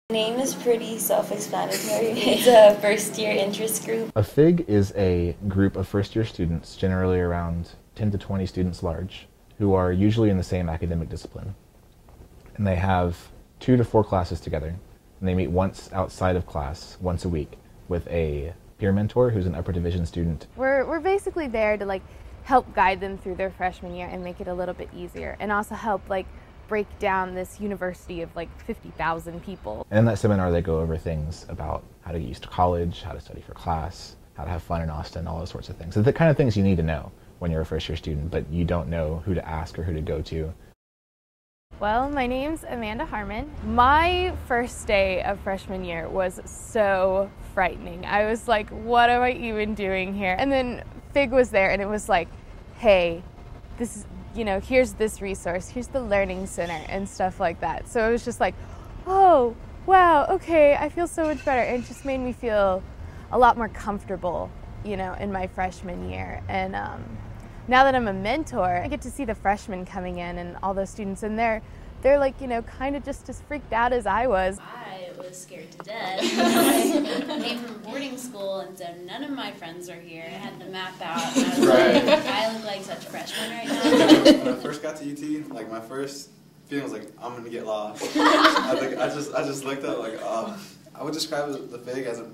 The name is pretty self-explanatory. It's a first-year interest group. A FIG is a group of first-year students, generally around 10 to 20 students large, who are usually in the same academic discipline. And they have 2 to 4 classes together. And they meet once outside of class, once a week, with a peer mentor who's an upper division student. We're basically there to help guide them through their freshman year and make it a little bit easier, and also help break down this university of 50,000 people. And in that seminar they go over things about how to get used to college, how to study for class, how to have fun in Austin, all those sorts of things. So the kind of things you need to know when you're a first year student, but you don't know who to ask or who to go to. Well, my name's Amanda Harmon. My first day of freshman year was so frightening. I was like, what am I even doing here? And then FIG was there and it was like, hey, this is, here's this resource, here's the learning center and stuff like that. So it was just like, oh, wow, okay, I feel so much better. And it just made me feel a lot more comfortable, in my freshman year. And now that I'm a mentor, I get to see the freshmen coming in and all those students, and they're kind of just as freaked out as I was. I was scared to death. I came from boarding school, and so none of my friends are here. I had to map out. And I was like, I look like such a freshman right now. When I first got to UT, my first feeling was like, I'm gonna get lost. I just looked up I would describe the FIG as a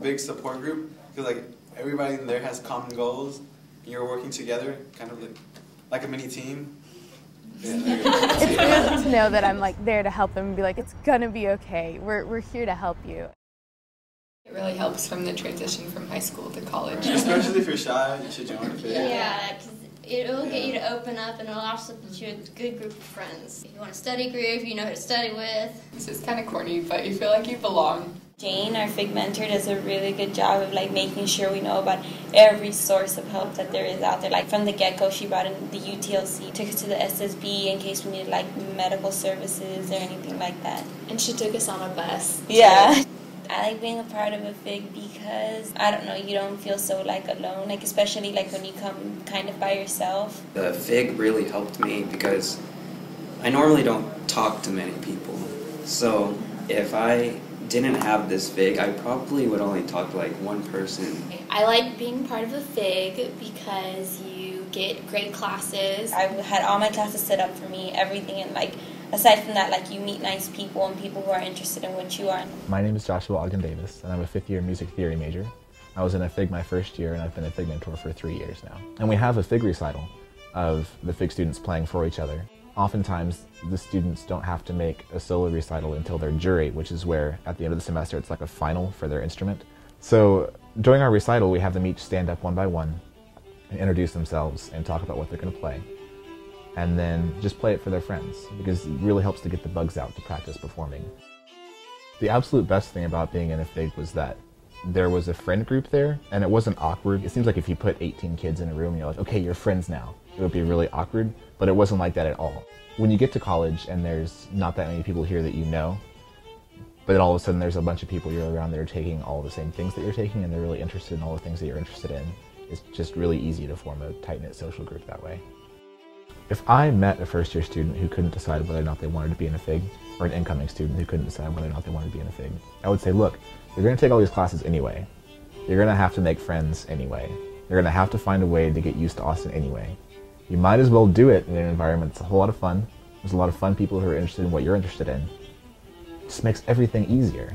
big support group, because everybody in there has common goals. You're working together, kind of like a mini team. Yeah, it's good to know that I'm there to help them and be like, it's gonna be okay. We're here to help you. It really helps from the transition from high school to college. Especially if you're shy, you should join a FIG. Yeah, because it'll get you to open up, and it'll also put you in a good group of friends. If you want a study group, you know who to study with. This is kind of corny, but you feel like you belong. Jane, our FIG mentor, does a really good job of making sure we know about every source of help that there is out there. From the get-go, she brought in the UTLC, took us to the SSB in case we needed medical services or anything like that. And she took us on a bus. Yeah. I like being a part of a FIG because, I don't know, you don't feel so alone, especially when you come kind of by yourself. The FIG really helped me because I normally don't talk to many people. So if I didn't have this FIG, I probably would only talk to one person. I like being part of a FIG because you get great classes. I had all my classes set up for me, everything, and aside from that, you meet nice people and people who are interested in what you are. My name is Joshua Ogden Davis, and I'm a 5th year music theory major. I was in a FIG my first year, and I've been a FIG mentor for 3 years now. And we have a FIG recital of the FIG students playing for each other. Oftentimes, the students don't have to make a solo recital until their jurate, which is where, at the end of the semester, it's like a final for their instrument. So, during our recital, we have them each stand up one by one and introduce themselves and talk about what they're going to play. And then just play it for their friends, because it really helps to get the bugs out to practice performing. The absolute best thing about being in a FIG was that there was a friend group there, and it wasn't awkward. It seems like if you put 18 kids in a room and you're like, okay, you're friends now, it would be really awkward, but it wasn't like that at all. When you get to college and there's not that many people here that you know, but then all of a sudden there's a bunch of people you're around that are taking all the same things that you're taking, and they're really interested in all the things that you're interested in, it's just really easy to form a tight-knit social group that way. If I met a first-year student who couldn't decide whether or not they wanted to be in a FIG, or an incoming student who couldn't decide whether or not they wanted to be in a FIG, I would say, look, you're going to take all these classes anyway. You're going to have to make friends anyway. You're going to have to find a way to get used to Austin anyway. You might as well do it in an environment that's a whole lot of fun. There's a lot of fun people who are interested in what you're interested in. It just makes everything easier.